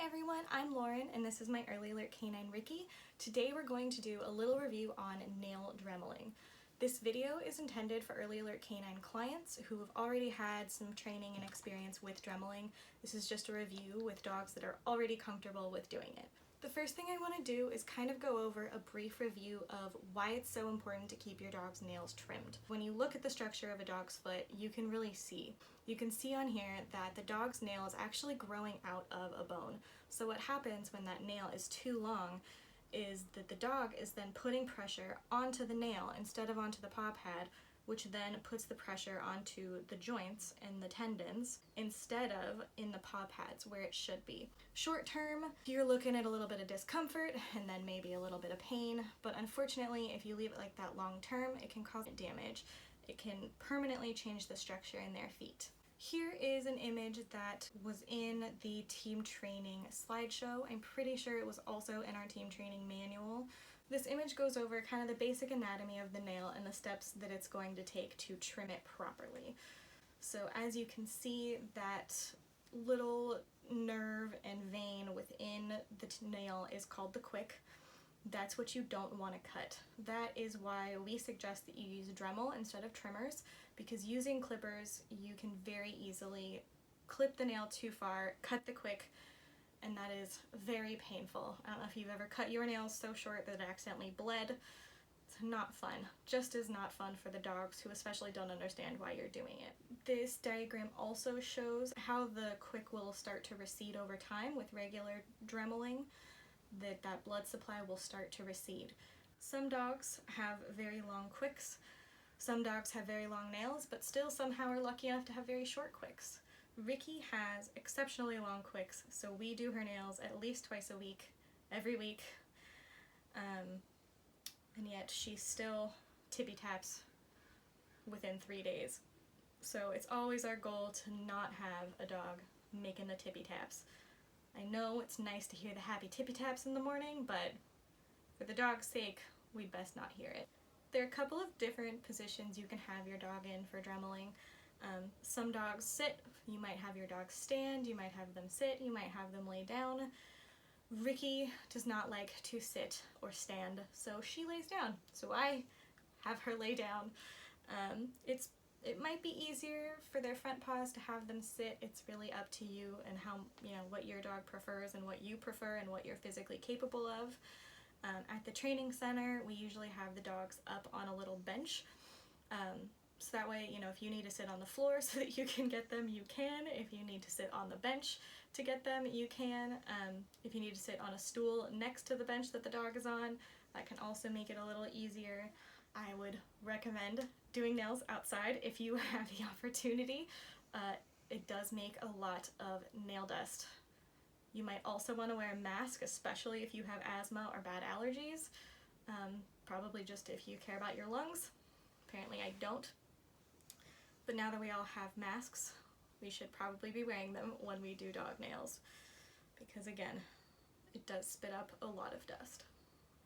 everyone, I'm Lauren and this is my Early Alert Canine Ricky. Today we're going to do a little review on nail dremeling. This video is intended for Early Alert Canine clients who have already had some training and experience with dremeling. This is just a review with dogs that are already comfortable with doing it. The first thing I want to do is kind of go over a brief review of why it's so important to keep your dog's nails trimmed. When you look at the structure of a dog's foot, you can really see. You can see on here that the dog's nail is actually growing out of a bone. So what happens when that nail is too long is that the dog is then putting pressure onto the nail instead of onto the paw pad, which then puts the pressure onto the joints and the tendons instead of in the paw pads where it should be. Short term, you're looking at a little bit of discomfort and then maybe a little bit of pain, but unfortunately if you leave it like that long term, it can cause damage. It can permanently change the structure in their feet. Here is an image that was in the team training slideshow. I'm pretty sure it was also in our team training manual. This image goes over kind of the basic anatomy of the nail and the steps that it's going to take to trim it properly. So as you can see, that little nerve and vein within the nail is called the quick. That's what you don't want to cut. That is why we suggest that you use Dremel instead of trimmers, because using clippers you can very easily clip the nail too far, cut the quick, and that is very painful. I don't know if you've ever cut your nails so short that it accidentally bled. It's not fun. Just as not fun for the dogs, who especially don't understand why you're doing it. This diagram also shows how the quick will start to recede over time with regular dremeling, that blood supply will start to recede. Some dogs have very long quicks, some dogs have very long nails, but still somehow are lucky enough to have very short quicks. Ricky has exceptionally long quicks, so we do her nails at least twice a week, every week, and yet she still tippy taps within 3 days. So it's always our goal to not have a dog making the tippy taps. I know it's nice to hear the happy tippy taps in the morning, but for the dog's sake, we'd best not hear it. There are a couple of different positions you can have your dog in for dremeling. Some dogs sit, you might have your dog stand, you might have them sit, you might have them lay down. Ricky does not like to sit or stand, so she lays down. So I have her lay down. It might be easier for their front paws to have them sit. It's really up to you and how, what your dog prefers and what you prefer and what you're physically capable of. At the training center, we usually have the dogs up on a little bench. So that way, if you need to sit on the floor so that you can get them, you can. If you need to sit on the bench to get them, you can. If you need to sit on a stool next to the bench that the dog is on, that can also make it a little easier. I would recommend doing nails outside if you have the opportunity. It does make a lot of nail dust. You might also want to wear a mask, especially if you have asthma or bad allergies. Probably just if you care about your lungs. Apparently I don't. But now that we all have masks, we should probably be wearing them when we do dog nails, because again, it does spit up a lot of dust.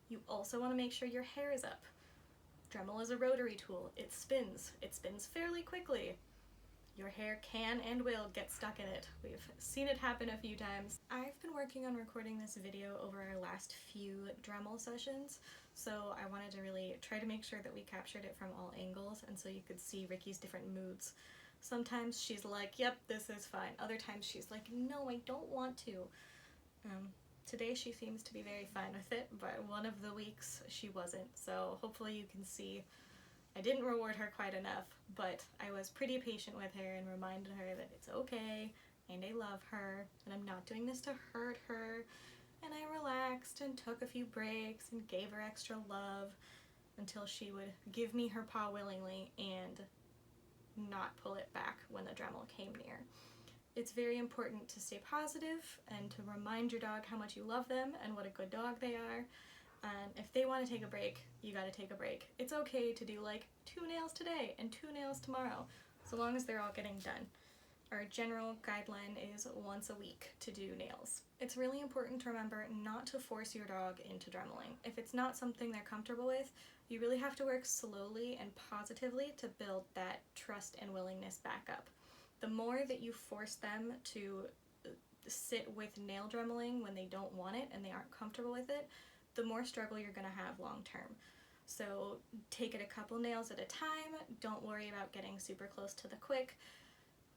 You also want to make sure your hair is up. Dremel is a rotary tool. It spins. It spins fairly quickly. Your hair can and will get stuck in it. We've seen it happen a few times. I've been working on recording this video over our last few Dremel sessions, so I wanted to really try to make sure that we captured it from all angles and so you could see Ricky's different moods. Sometimes she's like, yep, this is fine. Other times she's like, no, I don't want to. Today she seems to be very fine with it, but one of the weeks she wasn't, so hopefully you can see I didn't reward her quite enough, but I was pretty patient with her and reminded her that it's okay, and I love her, and I'm not doing this to hurt her, and I relaxed and took a few breaks and gave her extra love until she would give me her paw willingly and not pull it back when the Dremel came near. It's very important to stay positive and to remind your dog how much you love them and what a good dog they are. And if they want to take a break, you gotta take a break. It's okay to do like 2 nails today and 2 nails tomorrow, so long as they're all getting done. Our general guideline is once a week to do nails. It's really important to remember not to force your dog into dremeling. If it's not something they're comfortable with, you really have to work slowly and positively to build that trust and willingness back up. The more that you force them to sit with nail dremeling when they don't want it and they aren't comfortable with it, the more struggle you're going to have long term. So take it a couple nails at a time. Don't worry about getting super close to the quick.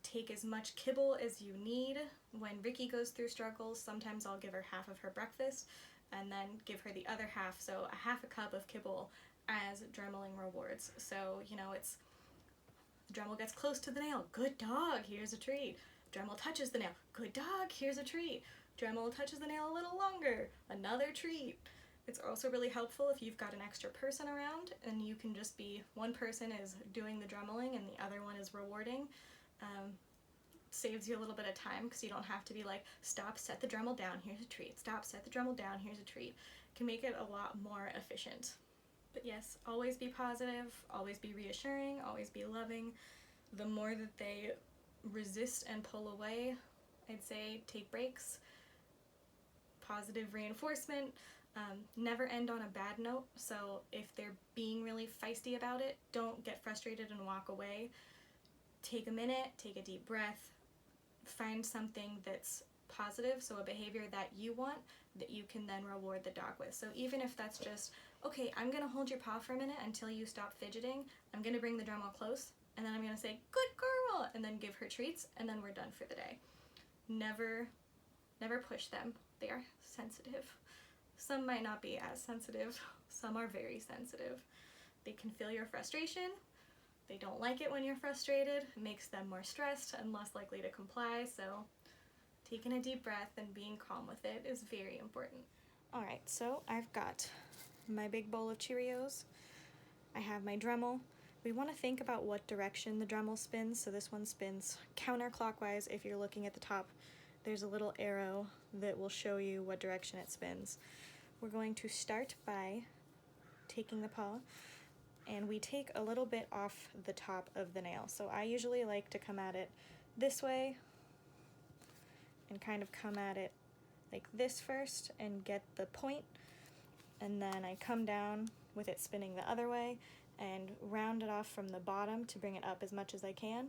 Take as much kibble as you need. When Ricky goes through struggles, sometimes I'll give her half of her breakfast and then give her the other half, so a half a cup of kibble as dremeling rewards. So, you know, it's Dremel gets close to the nail, good dog, here's a treat. Dremel touches the nail, good dog, here's a treat. Dremel touches the nail a little longer, another treat. It's also really helpful if you've got an extra person around and you can just be, one person is doing the dremeling and the other one is rewarding. Saves you a little bit of time because you don't have to be like, stop, set the Dremel down, here's a treat, stop, set the Dremel down, here's a treat. Can make it a lot more efficient. But yes, always be positive, always be reassuring, always be loving. The more that they resist and pull away, I'd say take breaks, positive reinforcement, never end on a bad note. So if they're being really feisty about it, don't get frustrated and walk away. Take a minute, take a deep breath, find something that's positive, so a behavior that you want that you can then reward the dog with. So even if that's just, okay, I'm gonna hold your paw for a minute until you stop fidgeting, I'm gonna bring the Dremel close, and then I'm gonna say, good girl, and then give her treats, and then we're done for the day. Never push them. They are sensitive. Some might not be as sensitive, some are very sensitive. They can feel your frustration. They don't like it when you're frustrated. It makes them more stressed and less likely to comply, so taking a deep breath and being calm with it is very important. Alright, so I've got my big bowl of Cheerios. I have my Dremel. We want to think about what direction the Dremel spins, so this one spins counterclockwise. If you're looking at the top, there's a little arrow that will show you what direction it spins. We're going to start by taking the paw, and we take a little bit off the top of the nail. So I usually like to come at it this way and kind of come at it like this first and get the point, and then I come down with it spinning the other way and round it off from the bottom to bring it up as much as I can,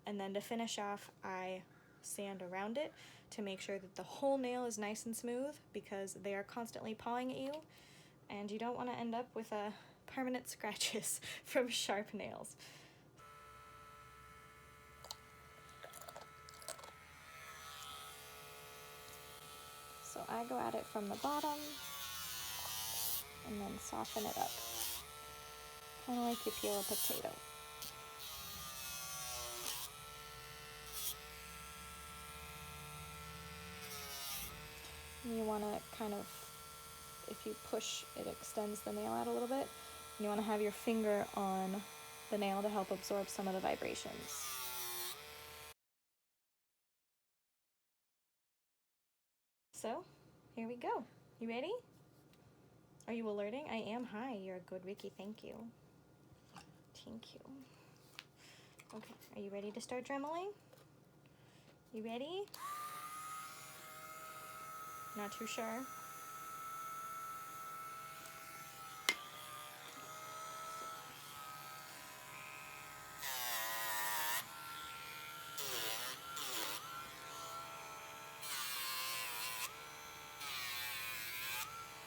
and then to finish off I sand around it to make sure that the whole nail is nice and smooth, because they are constantly pawing at you and you don't want to end up with permanent scratches from sharp nails. So I go at it from the bottom and then soften it up, kind of like you peel a potato. You want to kind of, if you push, it extends the nail out a little bit. And you want to have your finger on the nail to help absorb some of the vibrations. So, here we go. You ready? Are you alerting? I am. Hi, you're a good Ricky. Thank you. Thank you. Okay, are you ready to start dremeling? You ready? Not too sure.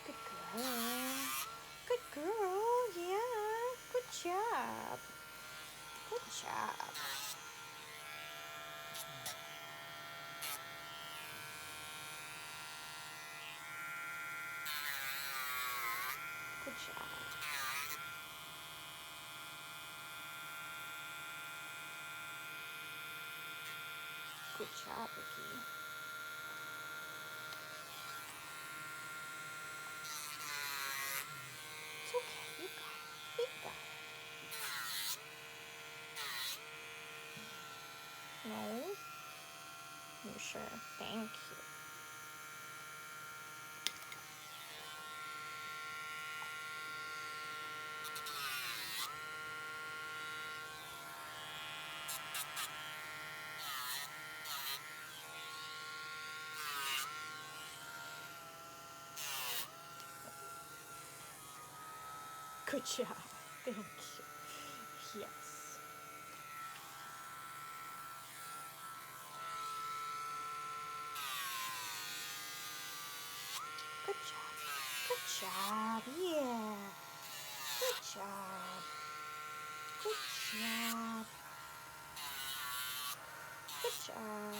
Good girl. Good girl, yeah. Good job. Good job. Good job. Good job, Ricky. It's okay, you got it. You got it. No? You sure? Thank you. Good job. Thank you. Yes. Good job. Good job. Yeah. Good job. Good job. Good job.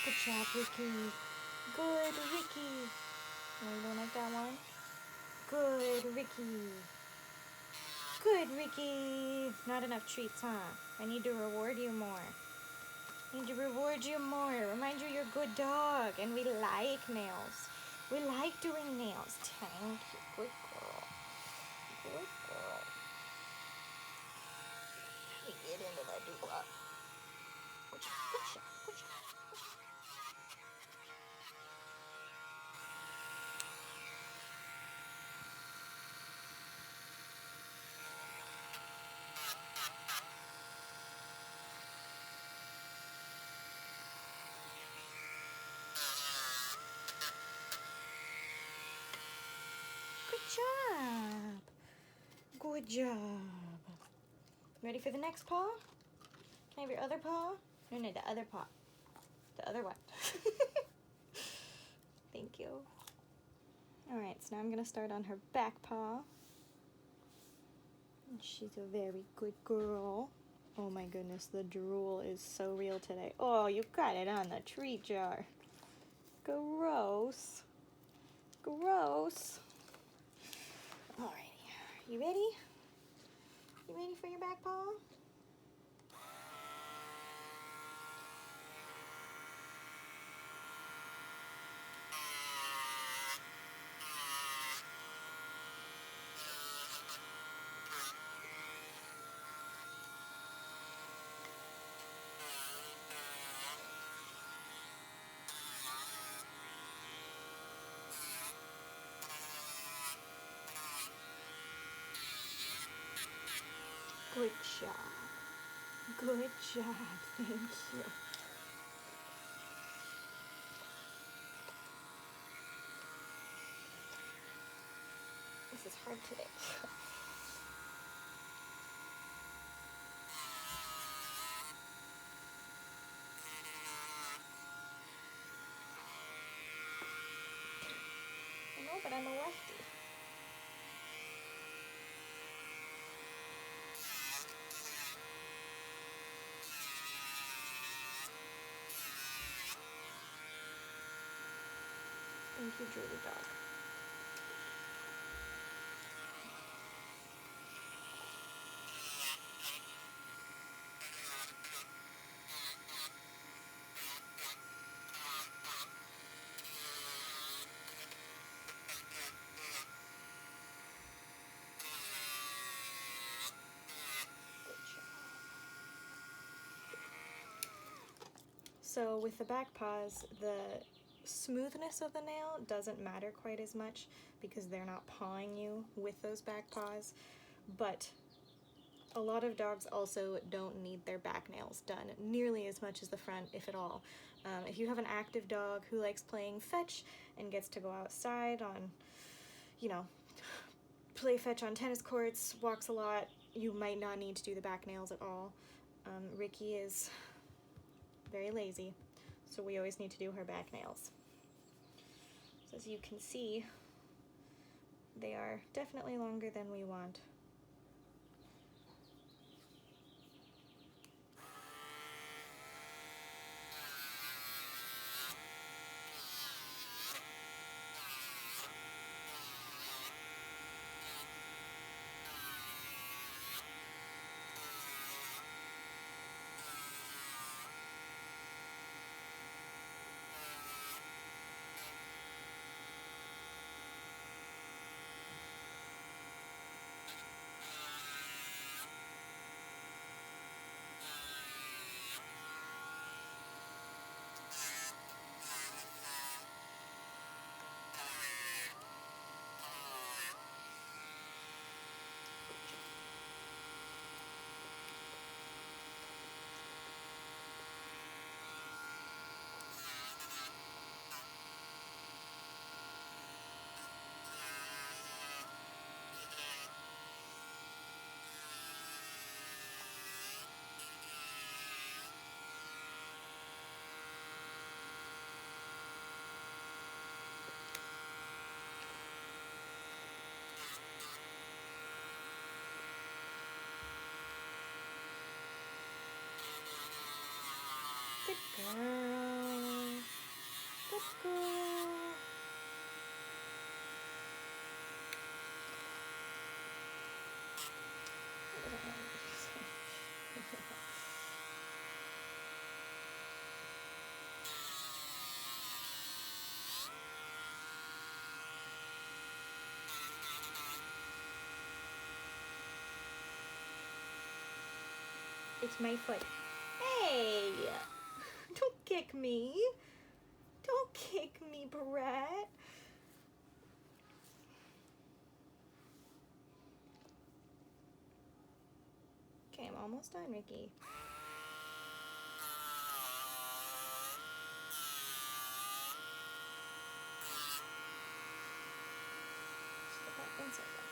Good job, Ricky. Good, Ricky. Oh, you don't like that one? Good, Ricky. Good, Ricky. Not enough treats, huh? I need to reward you more. I need to reward you more. Remind you you're a good dog. And we like nails. We like doing nails. Thank you. Good girl. Good girl. Let me get into that doula. Good job. Good job. Good job. Good job. Good job. Ready for the next paw? Can I have your other paw? No, the other paw. The other one. Thank you. Alright, so now I'm going to start on her back paw. And she's a very good girl. Oh my goodness, the drool is so real today. Oh, you got it on the treat jar. Gross. Gross. Alrighty, you ready? You ready for your back paw? Good job. Good job. Thank you. This is hard today. I know, but I'm a lefty. Thank you, Julie dog. So with the back paws, the smoothness of the nail doesn't matter quite as much because they're not pawing you with those back paws, but a lot of dogs also don't need their back nails done nearly as much as the front, if at all. If you have an active dog who likes playing fetch and gets to go outside on, you know, play fetch on tennis courts, walks a lot, you might not need to do the back nails at all. Ricky is very lazy, so we always need to do her back nails. So as you can see, they are definitely longer than we want. Good girl. Good girl. It's my foot. Hey! Don't kick me. Don't kick me, Brett. Okay, I'm almost done, Ricky. Just put that inside there.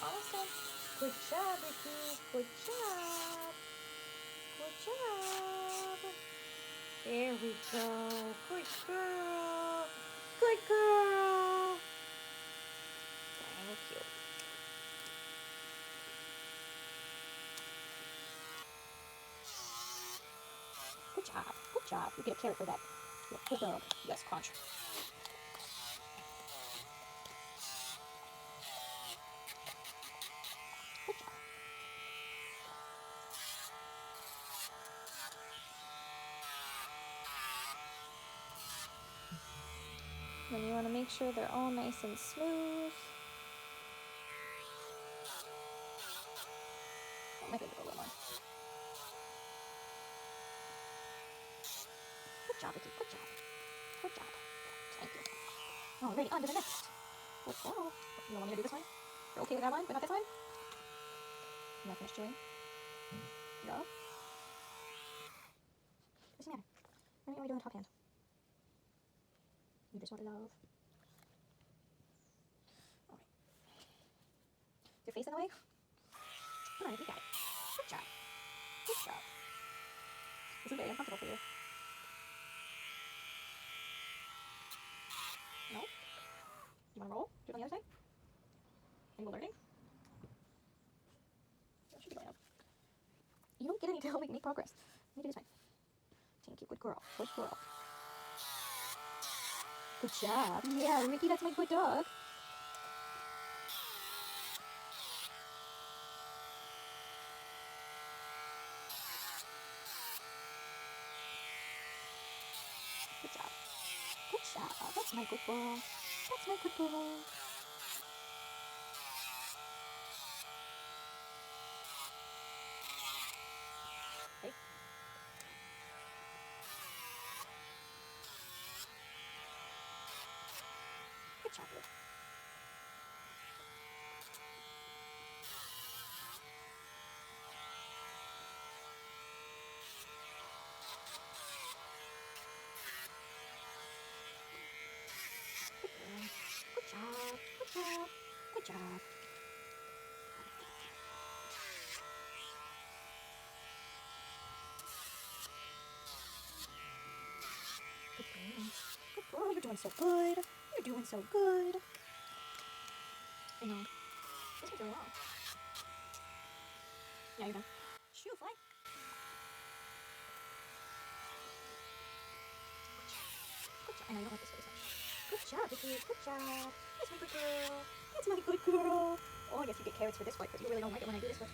Almost done. Good job, Ricky. Good job. Good job. There we go. Good girl. Good girl. Thank you. Good job. Good job. You get a carrot for that. Good girl. Yes, crunch. Good job. Then you want to make sure they're all nice and smooth. Oh, my favorite little one. Good job, Ricky. Good job. Good job. Thank you. Alrighty, on to the next. Let's go. You want me to do this one? You're okay with that one, but not this one? You want to finish chewing? No? What's the matter? Why are we doing the top hand? You just want love. Alright. Is your face in the way? Come on, you got it. Good job. Good job. This is very uncomfortable for you. No? You want to roll? Do it on the other side? Are you alerting? That should be going up. You don't get any to help me make progress. Let me do this one. Thank you. Good girl. Good girl. Good job. Yeah, Ricky, that's my good dog. Good job. Good job. That's my good girl. That's my good girl. Hey. Good job, Luke. Good job. Good job. Good job. Good girl. Good girl. You're doing so good. You're doing so good. I know. This one's really long. Yeah, you're done. Shoo, fly. Good job. I know you don't like this face much. Good job, Vicky. Good job. That's my good girl. That's my good girl. Oh, I guess you get carrots for this one because you really don't like it when I do this one.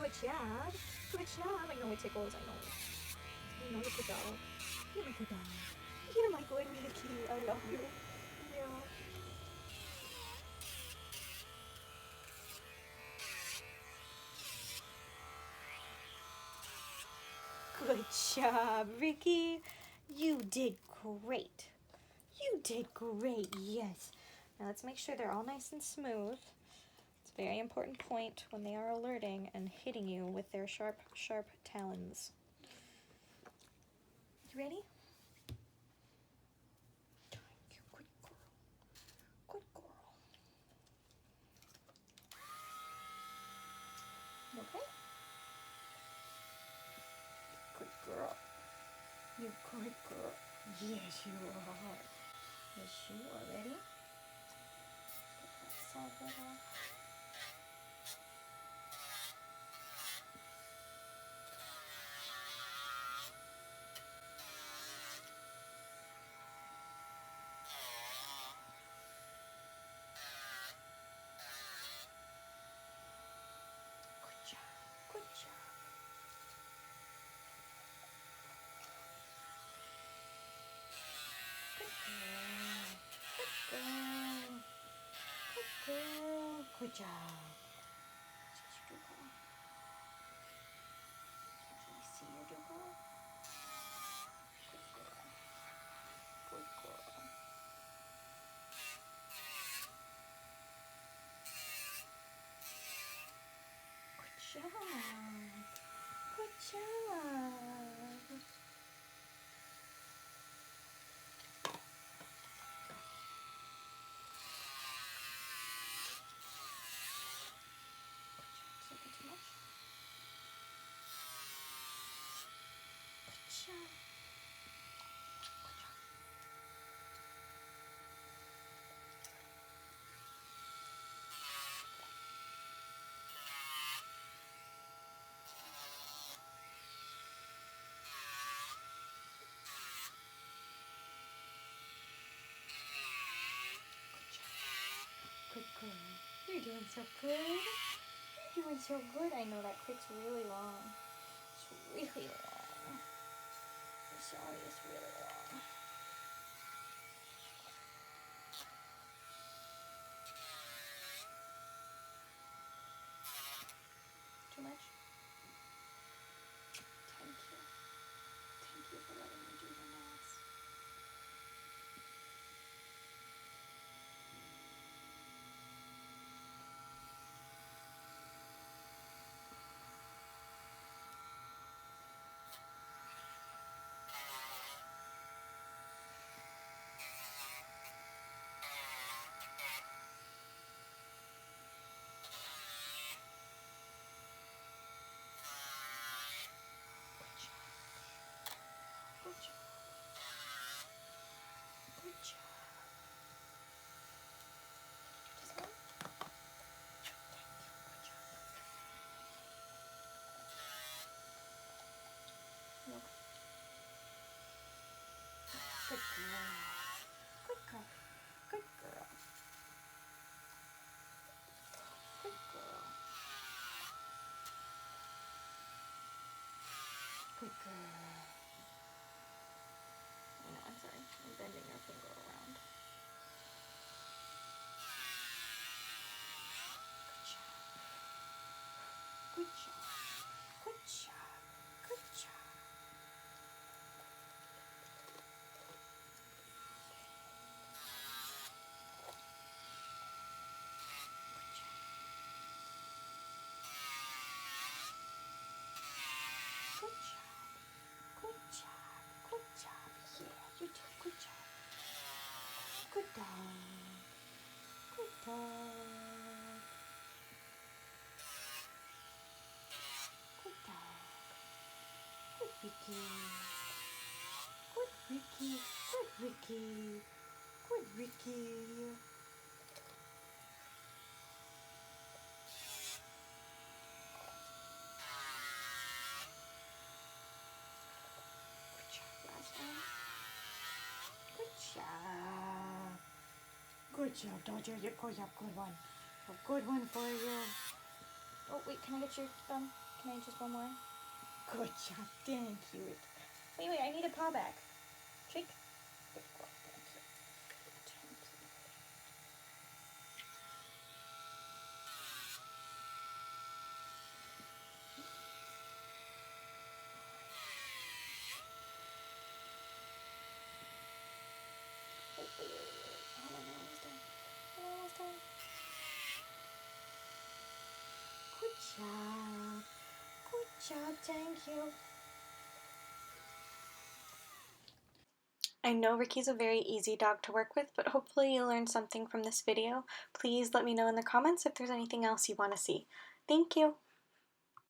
Good job. Good job. I know it tickles. I know. I know you're a good dog. You're my good dog. You're my good Ricky. I love you. Yeah. Good job, Ricky. You did great. You did great, yes. Now let's make sure they're all nice and smooth. It's a very important point when they are alerting and hitting you with their sharp, sharp talons. You ready? Good girl. Good girl. You okay? Good girl. You good girl. Yes, you are. Yes, you are. Ready? Get that side right off. Good job. Can you see your doodle? Good girl. Good girl. Good job. Good job. Too much? Good job. Good girl. You're doing so good. You're doing so good. I know that click's really long. It's really long. I'm sorry, it's really long. Too much? Thank you. Thank you for letting me do your nails. Good job. Good job. This one? Nope. Good girl. Good girl. Good girl. Good girl. Good girl. No, I'm sorry. I'm bending your finger around. Good job. Good job. Good job. Good job. Good job. Good job. Yeah, you did. Good job. Good dog. Good dog. Good dog. Good Ricky. Good Ricky. Good Ricky. Good Ricky. Good job, last one. Good job. Good job, Dodger. Good job. Good one. A good one for you. Oh, wait. Can I get your thumb? Can I just one more? Good job. Thank you. Wait. I need a paw back. Shake. Good girl. Thank you. Thank you. Wait. Hold on, I'm almost done. Good job. Good job. Thank you. I know Ricky's a very easy dog to work with, but hopefully you learned something from this video. Please let me know in the comments if there's anything else you want to see. Thank you!